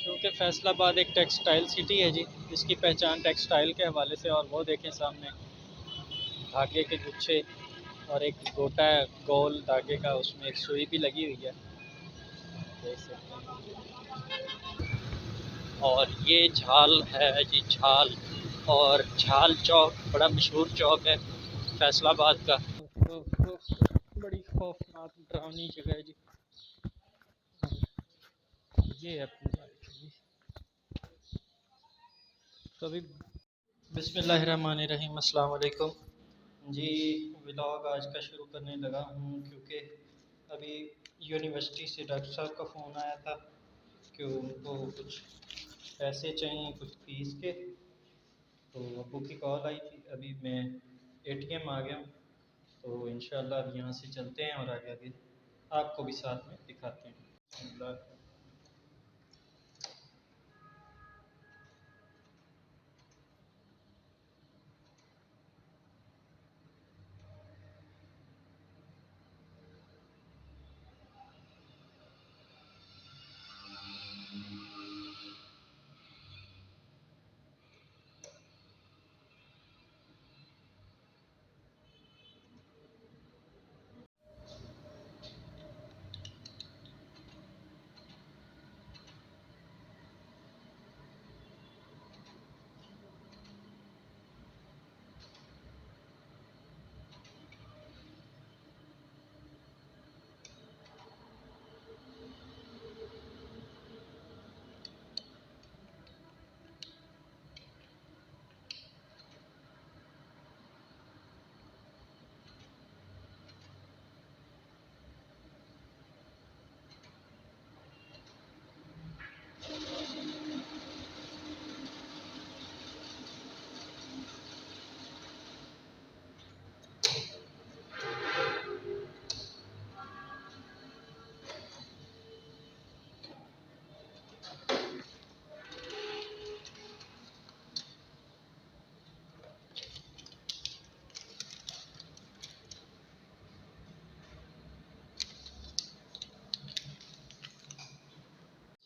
क्योंकि फैसलाबाद एक textile city है जी, इसकी पहचान टेक्सटाइल के हवाले से। और वो देखें सामने धागे के गुच्छे और एक गोटा है गोल धागे का, उसमें एक सुई भी लगी हुई है, देख सकते हैं। और ये झाल है जी, झाल। और झाल चौक बड़ा मशहूर चौक है फैसलाबाद का। बड़ी खौफनाक डरावनी जगह है जी। ये है कभी। बिस्मिल्लाहिर्रहमानिर्रहीम, अस्सलाम वालेकुम जी। व्लॉग आज का शुरू करने लगा हूँ क्योंकि अभी यूनिवर्सिटी से डॉक्टर साहब का फ़ोन आया था कि उनको कुछ पैसे चाहिए कुछ फ़ीस के। तो अबू की कॉल आई थी, अभी मैं एटीएम आ गया हूँ। तो इंशाल्लाह अब यहाँ से चलते हैं और आगे आगे आपको भी साथ में दिखाते हैं।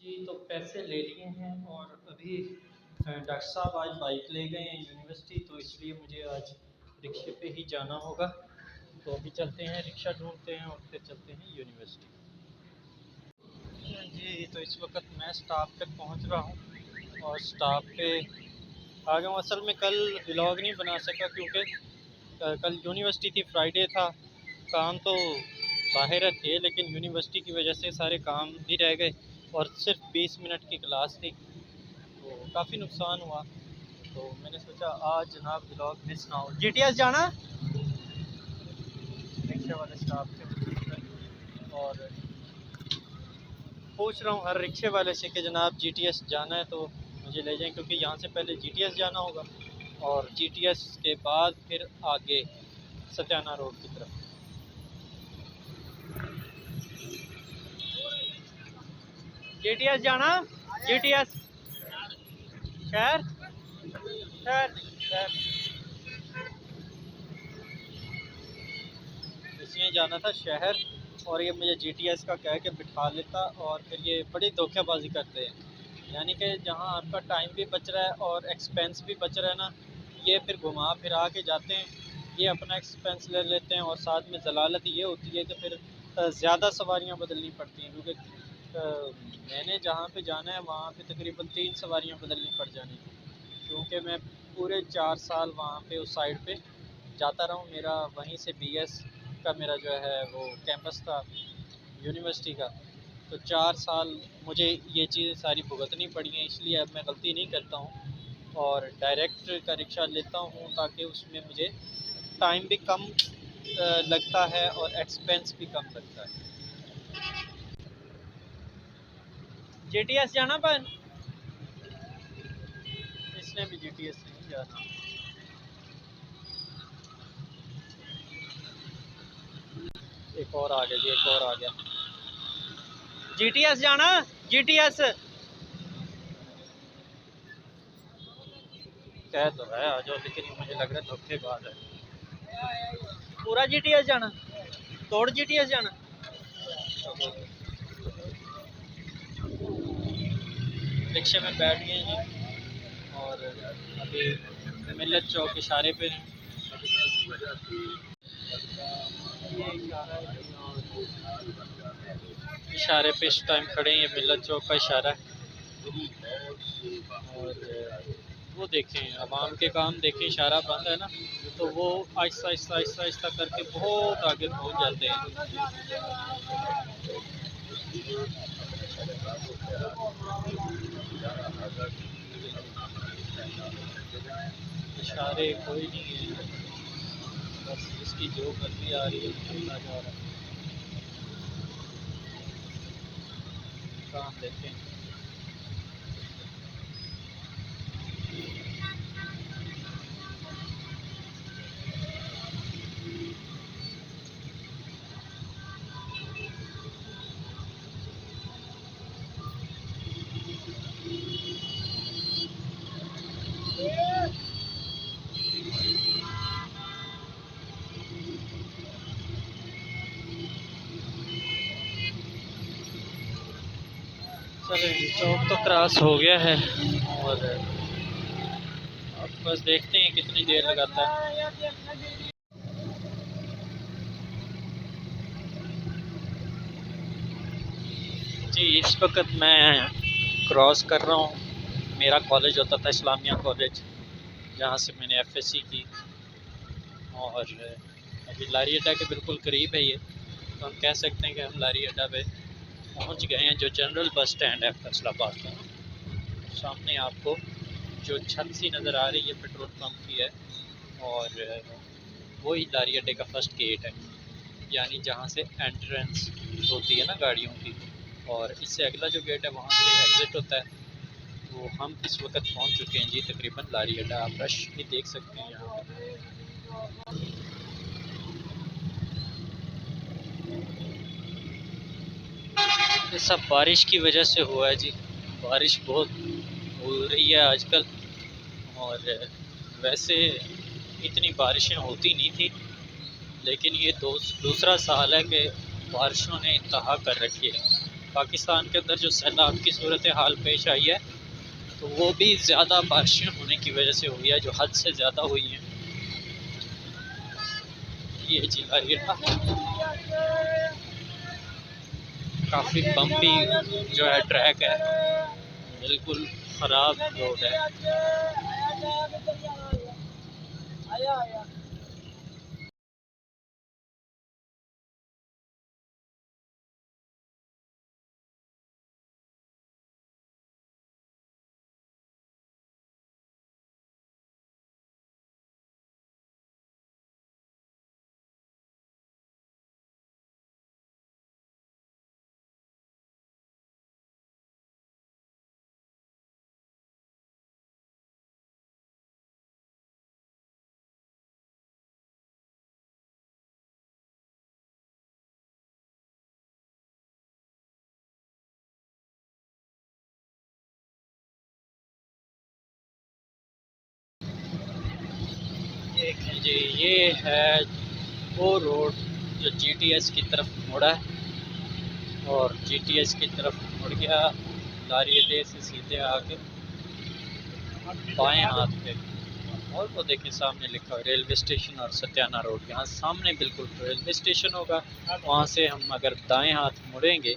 जी तो पैसे ले लिए हैं और अभी डॉक्टर साहब आज बाइक ले गए हैं यूनिवर्सिटी, तो इसलिए मुझे आज रिक्शे पे ही जाना होगा। तो अभी चलते हैं, रिक्शा ढूंढते हैं और फिर चलते हैं यूनिवर्सिटी। जी तो इस वक्त मैं स्टॉप तक पहुंच रहा हूं और स्टॉप पे आ गया हूं। असल में कल व्लॉग नहीं बना सका क्योंकि कल यूनिवर्सिटी थी, फ्राइडे था। काम तो ज़ाहिर थे लेकिन यूनिवर्सिटी की वजह से सारे काम भी रह गए और सिर्फ 20 मिनट की क्लास थी, तो काफ़ी नुकसान हुआ। तो मैंने सोचा आज जनाब व्लॉग मिस ना हो। जीटीएस जाना रिक्शे वाले स्टाफ से और पूछ रहा हूँ हर रिक्शे वाले से कि जनाब जीटीएस जाना है तो मुझे ले जाएं, क्योंकि यहाँ से पहले जीटीएस जाना होगा और जीटीएस के बाद फिर आगे सत्याना रोड की तरफ। जीटीएस जाना, जीटीएस शहर शहर शहर इसलिए जाना था शहर। और ये मुझे जीटीएस का कह के बिठा लेता और फिर ये बड़ी धोखेबाजी करते हैं, यानी कि जहाँ आपका टाइम भी बच रहा है और एक्सपेंस भी बच रहा है ना, ये फिर घुमा फिरा के जाते हैं, ये अपना एक्सपेंस ले लेते हैं। और साथ में जलालत ये होती है कि फिर ज़्यादा सवारियाँ बदलनी पड़ती हैं, क्योंकि मैंने जहाँ पे जाना है वहाँ पे तकरीबन 3 सवारियाँ बदलनी पड़ जानी थी, क्योंकि मैं पूरे 4 साल वहाँ पे उस साइड पे जाता रहा हूँ। मेरा वहीं से बीएस का मेरा जो है वो कैंपस था यूनिवर्सिटी का। तो 4 साल मुझे ये चीज़ें सारी भुगतनी पड़ी हैं, इसलिए अब मैं गलती नहीं करता हूँ और डायरेक्ट का रिक्शा लेता हूँ ताकि उसमें मुझे टाइम भी कम लगता है और एक्सपेंस भी कम लगता है। जीटीएस जाना पर इसने भी जीटीएस से नहीं जाना। एक और आ गया जी, एक और आ गया। जीटीएस जाना, जीटीएस कह तो है आ जाओ, लेकिन मुझे लग रहा है धोखेबाज है। पूरा जीटीएस जाना, तोड़ जीटीएस जाना। रिक्शे में बैठ गए जी और अभी मिलत चौक इशारे पे हैं। इशारे पे इस टाइम खड़े हैं, ये मिलत चौक का इशारा है। और वो देखें आवाम के काम देखें, इशारा बंद है ना तो वो आहिस्ता आहिस्ता आहिस्ता आहिस्ता करके बहुत आगे पहुंच जाते हैं। इशारे कोई नहीं है, बस इसकी जो मर्जी आ रही है चलता जा रहा है। काम देखें। चलो चौक तो क्रॉस हो गया है और अब बस देखते हैं कितनी देर लगाता है। जी इस वक्त मैं क्रॉस कर रहा हूँ, मेरा कॉलेज होता था इस्लामिया कॉलेज, जहाँ से मैंने एफएससी की। और अभी लारी अड्डा के बिल्कुल करीब है ये, तो हम कह सकते हैं कि हम लारी अड्डा पे पहुँच गए हैं, जो जनरल बस स्टैंड है फैसलाबाद का। सामने आपको जो छत सी नज़र आ रही है पेट्रोल पंप की है, और वही लारी अड्डे का फर्स्ट गेट है, यानी जहाँ से एंट्रेंस होती है ना गाड़ियों की। और इससे अगला जो गेट है वहाँ से एग्ज़िट होता है। तो हम इस वक्त पहुँच चुके हैं जी तकरीबन लारी अड्डा। आप रश भी देख सकते हैं यहाँ पर। ये सब बारिश की वजह से हुआ है जी, बारिश बहुत हो रही है आजकल। और वैसे इतनी बारिशें होती नहीं थी, लेकिन ये दूसरा साल है कि बारिशों ने इंतहा कर रखी है। पाकिस्तान के अंदर जो सैलाब की सूरत हाल पेश आई है, तो वो भी ज़्यादा बारिशें होने की वजह से हुई है, जो हद से ज़्यादा हुई हैं। ये जिला काफ़ी बम्पी जो है ट्रैक है, बिल्कुल ख़राब रोड है। देखें जी, ये है वो रोड जो जीटीएस की तरफ मुड़ा है, और जीटीएस की तरफ मुड़ गया लारी अड्डे से सीधे आके बाएं हाथ पे। और वो देखें सामने लिखा है रेलवे स्टेशन और सत्याना रोड। यहाँ सामने बिल्कुल रेलवे स्टेशन होगा, वहाँ से हम अगर दाएं हाथ मुड़ेंगे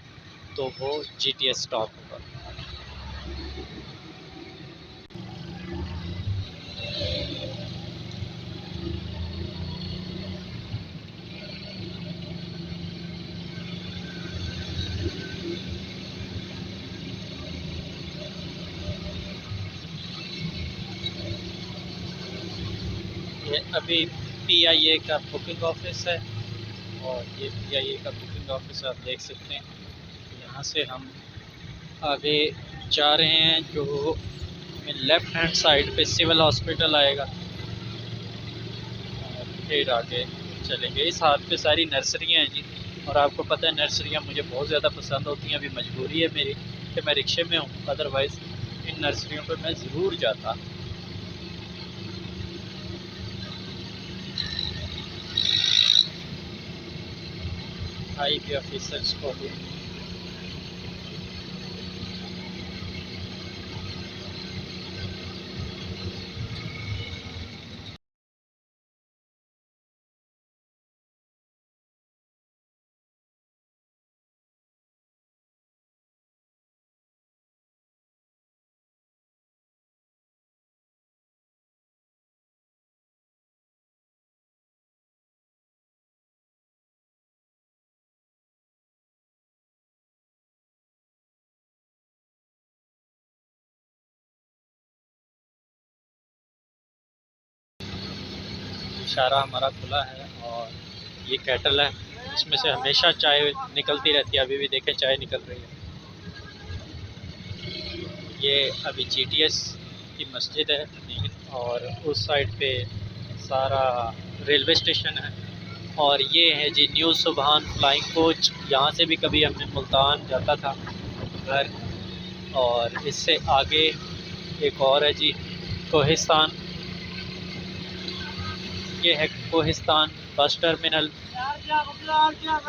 तो वो जीटीएस स्टॉप होगा। ये अभी पीआईए का बुकिंग ऑफिस है, और ये पीआईए का बुकिंग ऑफिस आप देख सकते हैं। यहाँ से हम आगे जा रहे हैं, जो लेफ़्ट हैंड साइड पे सिविल हॉस्पिटल आएगा, और फिर आगे चलेंगे। इस हाथ पे सारी नर्सरियाँ हैं जी, और आपको पता है नर्सरियाँ मुझे बहुत ज़्यादा पसंद होती हैं। अभी मजबूरी है मेरी कि मैं रिक्शे में हूँ, अदरवाइज़ इन नर्सरियों पर मैं ज़रूर जाता। हाईवे ऑफिसर्स को भी इशारा हमारा खुला है और ये केटल है, इसमें से हमेशा चाय निकलती रहती है। अभी भी देखें चाय निकल रही है। ये अभी GTS की मस्जिद है और उस साइड पे सारा रेलवे स्टेशन है। और ये है जी न्यू सुबहान फ्लाइंग कोच। यहाँ से भी कभी हमने मुल्तान जाता था घर। और इससे आगे एक और है जी कोहिस्तान। ये है कोहिस्तान बस टर्मिनल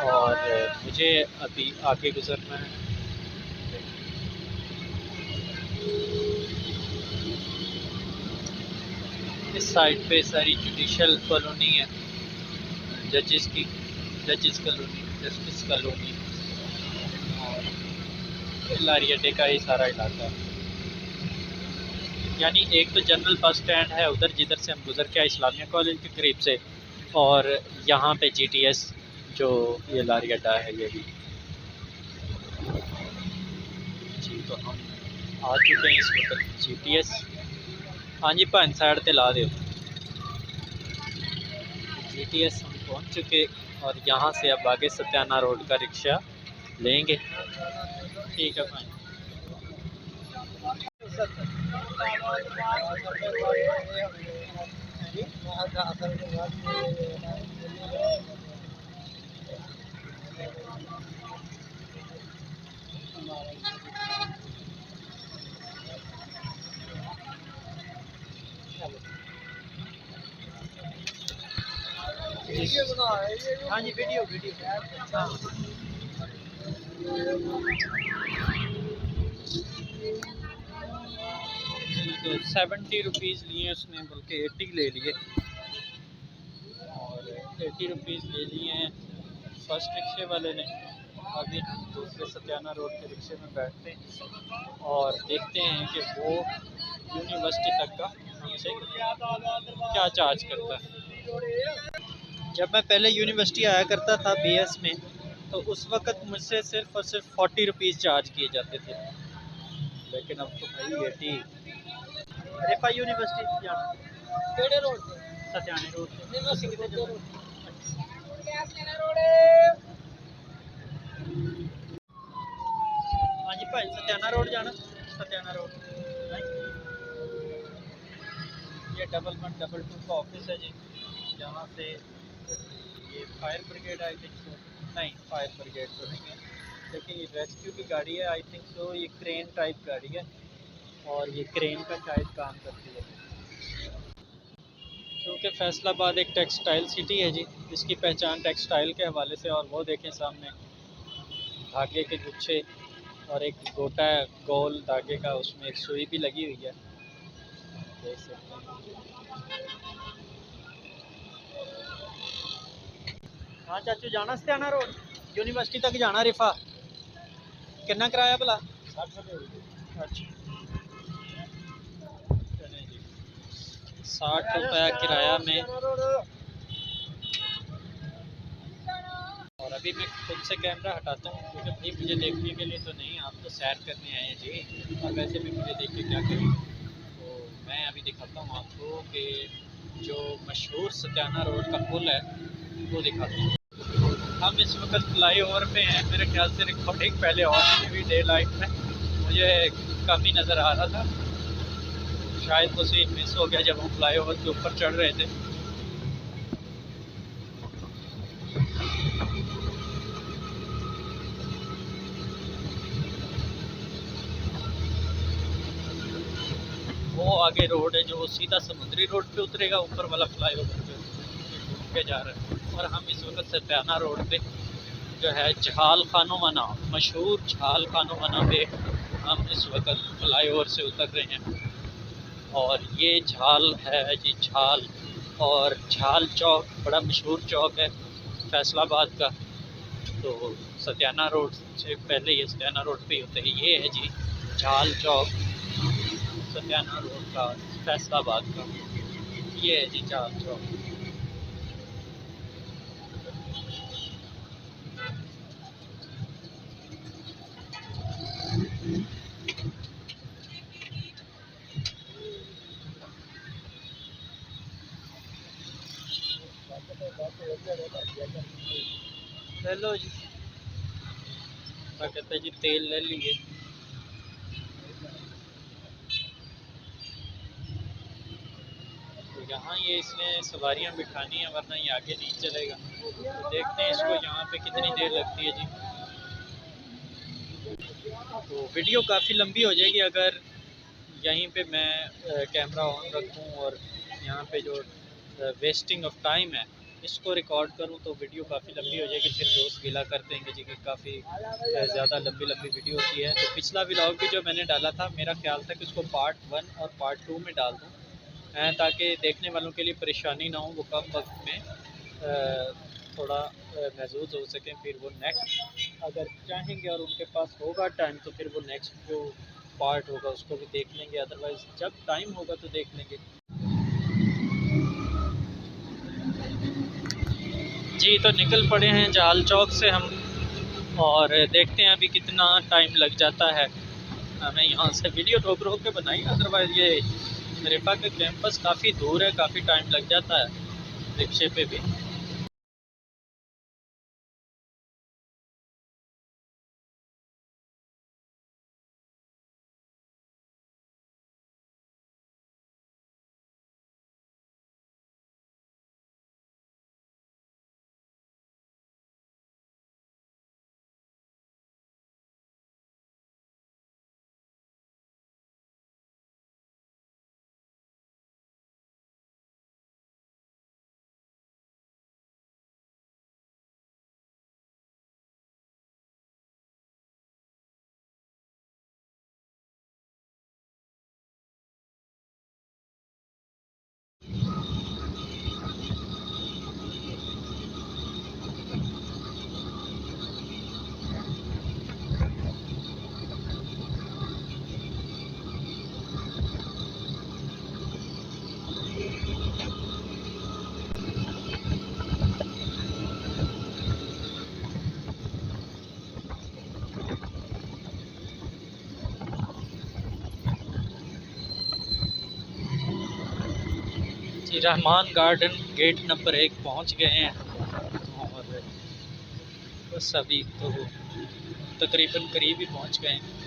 और मुझे अभी आगे गुजरना है। इस साइड पे सारी जुडिशल कॉलोनी है, जजेस की, जजेस कॉलोनी, जस्टिस कॉलोनी और लारियाडे का ही सारा इलाका। यानी एक तो जनरल बस स्टैंड है उधर जिधर से हम गुजर के आए इस्लामिया कॉलेज के करीब से, और यहाँ पे GTS जो ये लारियाडा है ये भी जी। तो हम आ चुके हैं इस वक्त GTS। हाँ जी भैन साइड ते ला दो। GTS हम पहुँच चुके और यहाँ से अब आगे सत्याना रोड का रिक्शा लेंगे। ठीक है भाई। हाँ जी वीडियो हाँ। तो 70 रुपीज़ लिए उसने, बल्कि 80 ले लिए और 80 रुपीज़ ले लिए हैं फर्स्ट रिक्शे वाले ने। अभी हम दूसरे सत्याना रोड के रिक्शे में बैठते हैं और देखते हैं कि वो यूनिवर्सिटी तक का हमसे क्या चार्ज करता है। जब मैं पहले यूनिवर्सिटी आया करता था BS में, तो उस वक़्त मुझसे सिर्फ़ और सिर्फ 40 रुपीज़ चार्ज किए जाते थे। लेकिन अब तो भाई 80। रेफा यूनिवर्सिटी जाना केड़े रोड से? सत्याने रोड से। हाँ जी भाई सत्याना रोड जाना। सत्याना रोड ये 1112 का ऑफिस है जी। यहाँ से ये fire brigade I think so, नहीं फायर ब्रिगेड तो नहीं है, लेकिन ये रेस्क्यू की गाड़ी है आई थिंक सो। ये क्रेन टाइप गाड़ी है और ये क्रेन का शायद काम करती है। क्योंकि फैसलाबाद एक टेक्सटाइल सिटी है जी, इसकी पहचान टेक्सटाइल के हवाले से। और वो देखें सामने धागे के गुच्छे और एक गोटा गोल धागे का, उसमें एक सुई भी लगी हुई है, देख सकते हैं। हाँ चाचू जाना सत्याना रोड यूनिवर्सिटी तक जाना। रिफा कितना किराया भला? 60 रुपये। अच्छा 60 रुपया किराया में। और अभी मैं खुद से कैमरा हटाता हूँ क्योंकि भाई मुझे देखने के लिए तो नहीं, आप तो सैर करने आए हैं जी, और वैसे भी मुझे देख के क्या करें। तो मैं अभी दिखाता हूँ आपको कि जो मशहूर सत्याना रोड का पुल है वो दिखाता हूँ। हम इस वक्त फ्लाई ओवर पे हैं। मेरे ख्याल से रिकॉर्डिंग पहले और नहीं हुई डे लाइट में, मुझे कम ही नज़र आ रहा था। शायद वो सीन मिस हो गया जब हम फ्लाई ओवर के ऊपर चढ़ रहे थे। वो आगे रोड है जो सीधा समुद्री रोड पे उतरेगा, ऊपर वाला फ्लाई ओवर पे घूम के जा रहा है। और हम इस वक्त सत्याना रोड पे जो है झाल खानो मना, मशहूर झाल खानो मना पे हम इस वक्त फ्लाई ओवर से उतर रहे हैं। और ये झाल है जी झाल, और झाल चौक बड़ा मशहूर चौक है फैसलाबाद का। तो सत्याना रोड से पहले ये सत्याना रोड पे ही होते हैं। ये है जी झाल चौक सत्याना रोड का फैसलाबाद का। ये है जी झाल चौक। ले लो जी, क्या कहते हैं जी, तेल ले लिए। तो यहाँ ये इसने सवारियाँ बिठानी है, वरना ये आगे नहीं चलेगा। तो देखते हैं इसको यहाँ पे कितनी देर लगती है जी। तो वीडियो काफ़ी लंबी हो जाएगी अगर यहीं पे मैं कैमरा ऑन रखूं और यहाँ पे जो वेस्टिंग ऑफ टाइम है इसको रिकॉर्ड करूं, तो वीडियो काफ़ी लंबी हो जाएगी। फिर दोस्त गिला कर देंगे जी कि काफ़ी ज़्यादा लंबी लंबी वीडियो होती है। तो पिछला व्लॉग भी जो मैंने डाला था, मेरा ख्याल था कि उसको पार्ट 1 और पार्ट 2 में डाल दूँ, ताकि देखने वालों के लिए परेशानी ना हो, वो कम वक्त में थोड़ा महसूस हो सकें। फिर वो नेक्स्ट अगर चाहेंगे और उनके पास होगा टाइम तो फिर वो नेक्स्ट जो पार्ट होगा उसको भी देख लेंगे, अदरवाइज़ जब टाइम होगा तो देख लेंगे। जी तो निकल पड़े हैं जाल चौक से हम, और देखते हैं अभी कितना टाइम लग जाता है हमें यहाँ से। वीडियो रोक रोक के बनाई, अदरवाइज़ ये रिफा का कैंपस काफ़ी दूर है, काफ़ी टाइम लग जाता है रिक्शे पे भी। जी रहमान गार्डन गेट नंबर 1 पहुंच गए हैं, और बस अभी तो तकरीबन करीब ही पहुंच गए हैं।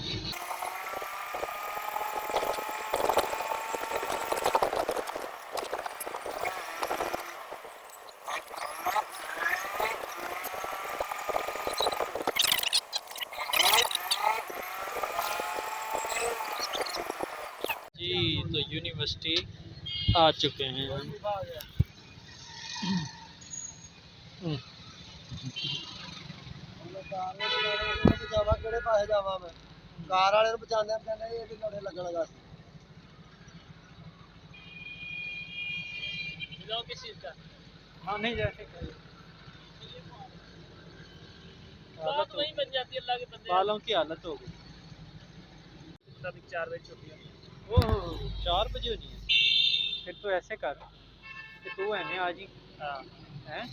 जी तो यूनिवर्सिटी आ चुके हैं हम। हाँ नहीं जैसे हालत वही बन जाती है, अल्लाह के बंदे बालों की हालत हो गई। 4 बजे छुट्टी है। ओह 4 बजे होनी है, फिर तो ऐसे कर कि तू है आज ही हैं,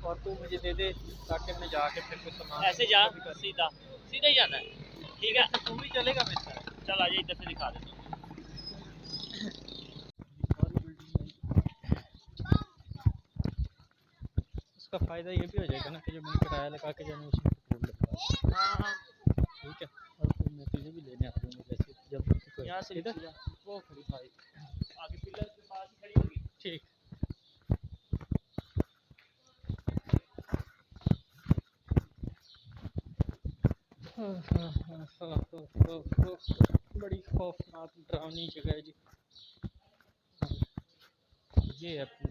और तू मुझे दे दे ताकि मैं जाके फिर कुछ सामान ऐसे जा, सीधा सीधा ही जाना है। ठीक है तू भी चलेगा मेरे साथ, चल आजा इधर से दिखा देता हूँ। उसका फ़ायदा ये भी हो जाएगा ना कि जब मैं किराया लगा के जाना उसमें पेट्रोल लगवा। हाँ ठीक है, और फिर मैं तुझे भी लेने आ जाऊँगा, जैसे जब यहाँ से इधर वो खड़ी भाई आगे पिलर के पास खड़ी होगी। ठीक बड़ी खौफनाक डरावनी जगह है जी। ये है अपनी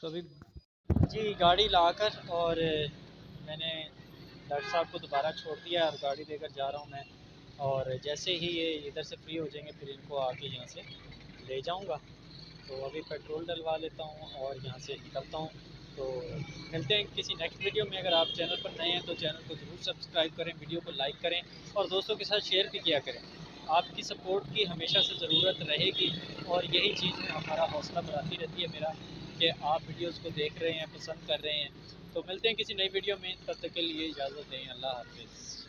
तो अभी जी गाड़ी लाकर, और मैंने डॉक्टर साहब को दोबारा छोड़ दिया और गाड़ी लेकर जा रहा हूँ मैं। और जैसे ही ये इधर से फ्री हो जाएंगे फिर इनको आके यहाँ से ले जाऊँगा। तो अभी पेट्रोल डलवा लेता हूँ और यहाँ से निकलता हूँ। तो मिलते हैं किसी नेक्स्ट वीडियो में। अगर आप चैनल पर नए हैं तो चैनल को ज़रूर सब्सक्राइब करें, वीडियो को लाइक करें और दोस्तों के साथ शेयर भी किया करें। आपकी सपोर्ट की हमेशा से ज़रूरत रहेगी, और यही चीज़ हमारा हौसला बढ़ाती रहती है मेरा, कि आप वीडियोस को देख रहे हैं, पसंद कर रहे हैं। तो मिलते हैं किसी नई वीडियो में, तब तक के लिए इजाज़त दें। अल्लाह हाफ़िज़।